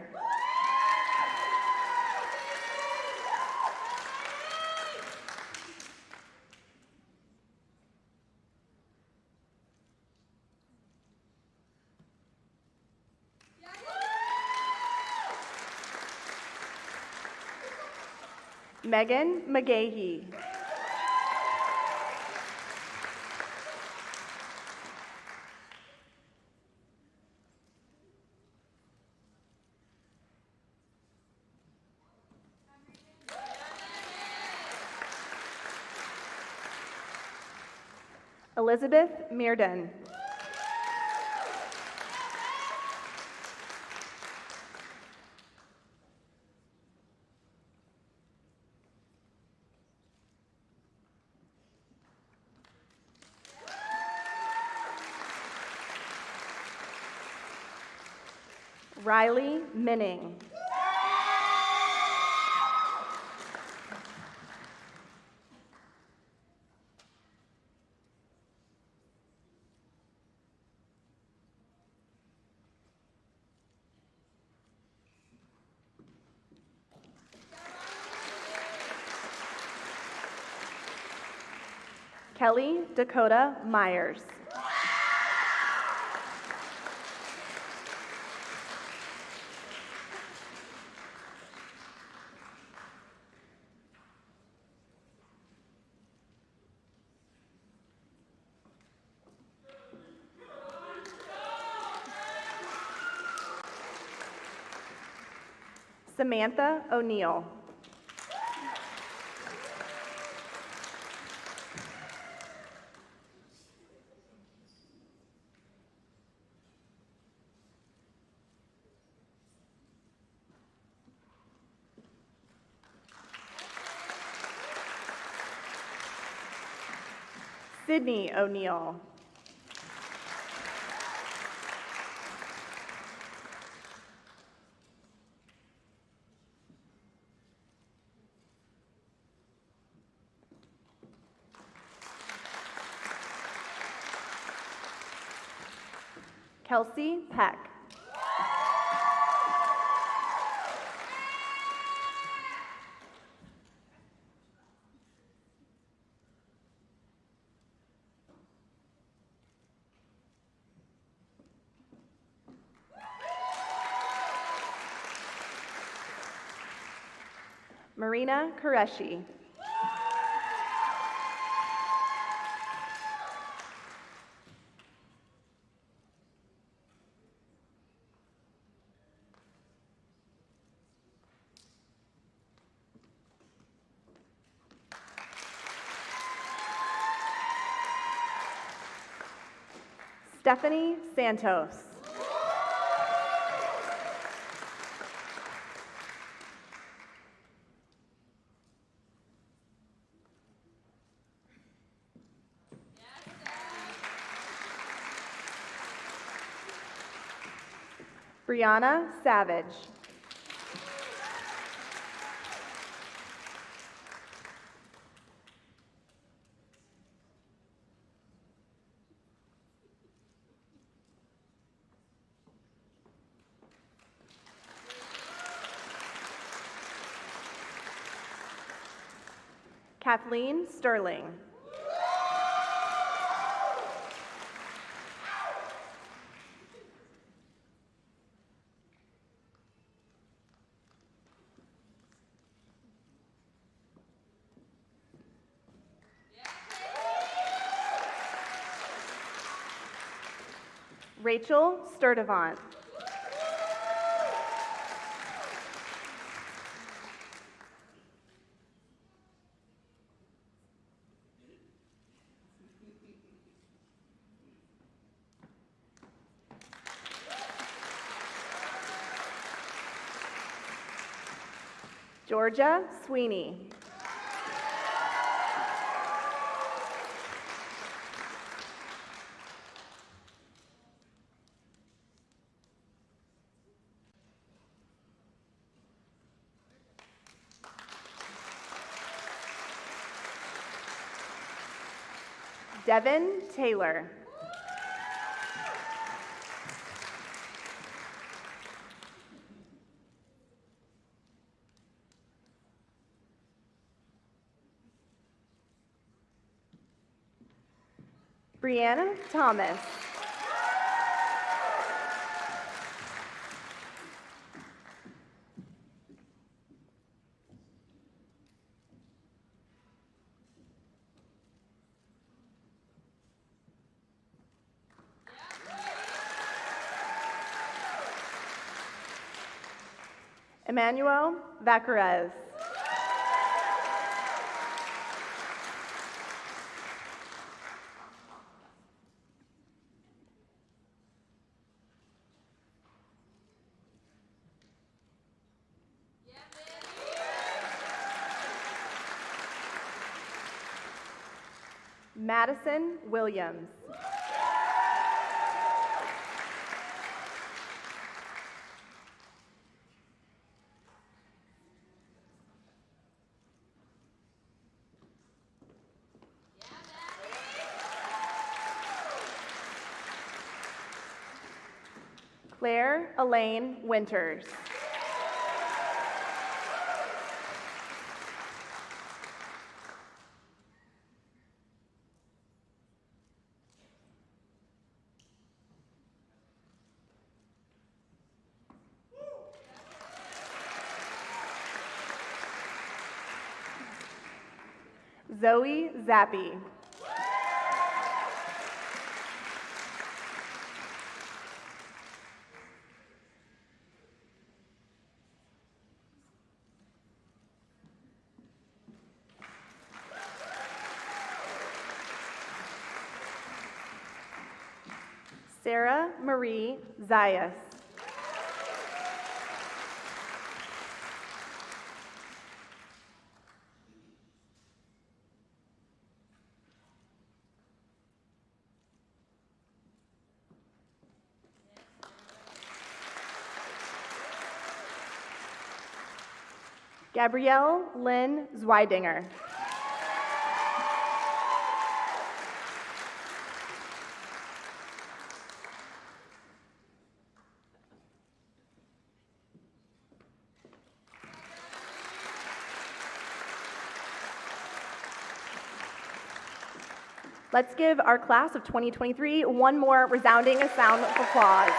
Megan McGahee. Elizabeth Mearden. Riley Minning. Kelly Dakota Myers. Samantha O'Neill. Sydney O'Neill. Kelsey Peck. Marina Qureshi. Stephanie Santos. Brianna Savage. Kathleen Sterling. Rachel Sturdivant. Georgia Sweeney. Devin Taylor. Brianna Thomas. Emmanuel Vacarez. Madison Williams. Claire Elaine Winters. Zoe Zappi. Sarah Marie Zayas. Gabrielle Lynn Zweidinger. Let's give our class of 2023 one more resounding sound of applause.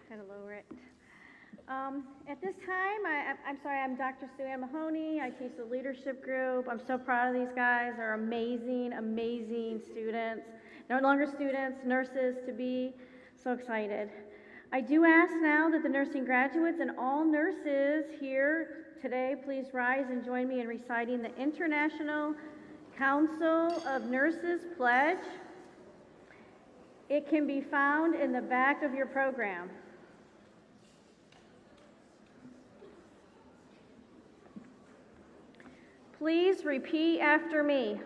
Kind of lower it. At this time, I'm Dr. Sue Ann Mahoney. I teach the leadership group. I'm so proud of these guys. They're amazing, amazing students. No longer students, nurses to be. So excited. I do ask now that the nursing graduates and all nurses here today please rise and join me in reciting the International Council of Nurses Pledge. It can be found in the back of your program. Please repeat after me.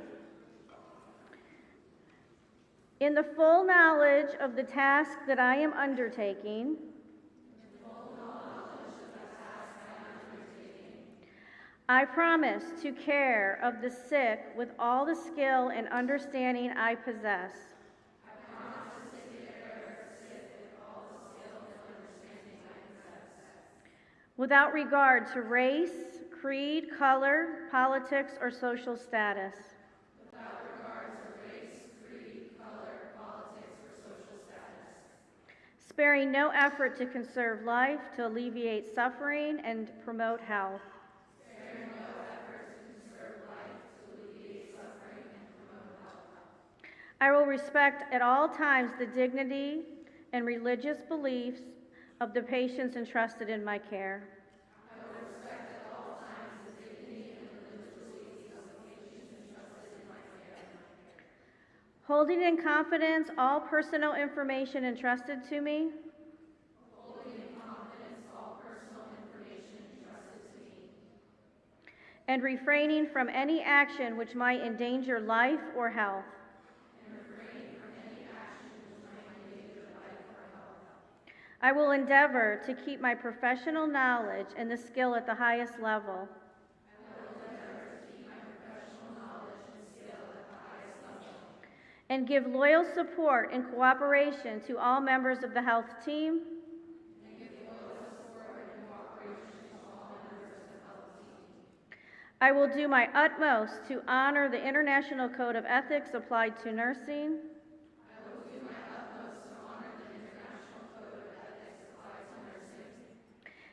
In the full knowledge of the task that I am undertaking, I promise to care of the sick with all the skill and understanding I possess. Without regard to race, creed, color, politics, or social status. Without regard to race, creed, color, politics, or social status. Sparing no effort to conserve life, to alleviate suffering, and promote health. Sparing no effort to conserve life, to alleviate suffering, and promote health. I will respect at all times the dignity and religious beliefs of the patients entrusted in my care. I will respect at all times the dignity and religious beliefs of the patients entrusted in my care. Holding in confidence all personal information entrusted to me. Holding in confidence all personal information entrusted to me. And refraining from any action which might endanger life or health. I will endeavor to keep my professional knowledge and the skill at the highest level. And give loyal support and cooperation to all members of the health team. I will do my utmost to honor the International Code of Ethics applied to nursing.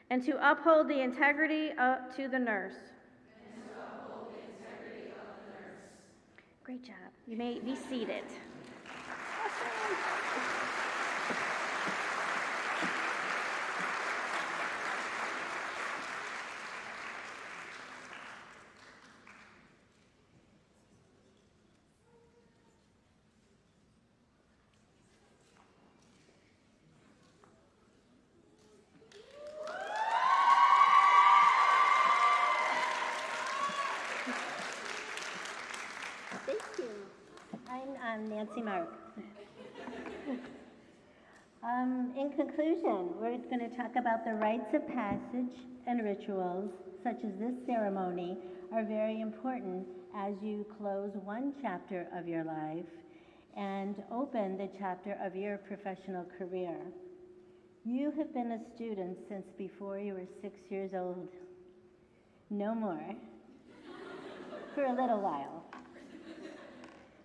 And to uphold the integrity to the nurse. Great job. You may be seated. see Mark. In conclusion, we're going to talk about the rites of passage and rituals, such as this ceremony, are very important as you close one chapter of your life and open the chapter of your professional career. You have been a student since before you were 6 years old. No more. For a little while.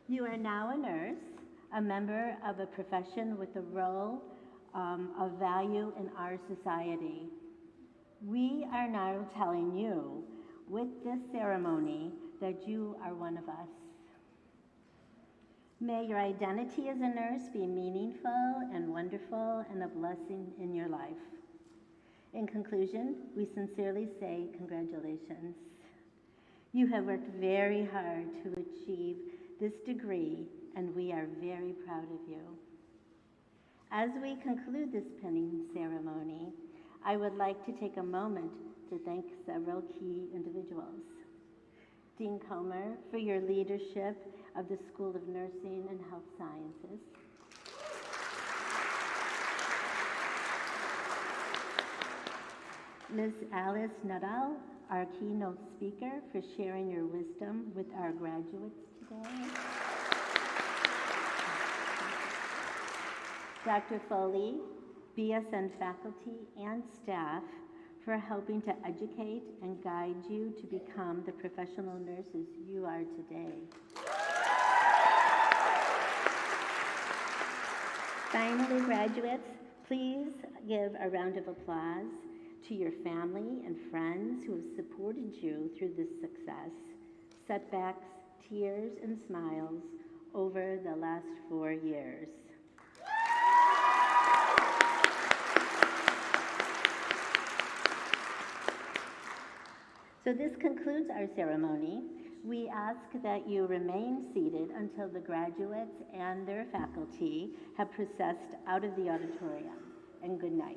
You are now a nurse, a member of a profession with a role of value in our society. We are now telling you, with this ceremony, that you are one of us. May your identity as a nurse be meaningful and wonderful and a blessing in your life. In conclusion, we sincerely say congratulations. You have worked very hard to achieve this degree, and we are very proud of you. As we conclude this pinning ceremony, I would like to take a moment to thank several key individuals. Dean Comer, for your leadership of the School of Nursing and Health Sciences. Ms. Alice Nadal, our keynote speaker, for sharing your wisdom with our graduates today. Dr. Foley, BSN faculty and staff, for helping to educate and guide you to become the professional nurses you are today. Finally, graduates, please give a round of applause to your family and friends who have supported you through this success, setbacks, tears, and smiles over the last 4 years. So this concludes our ceremony. We ask that you remain seated until the graduates and their faculty have processed out of the auditorium. And good night.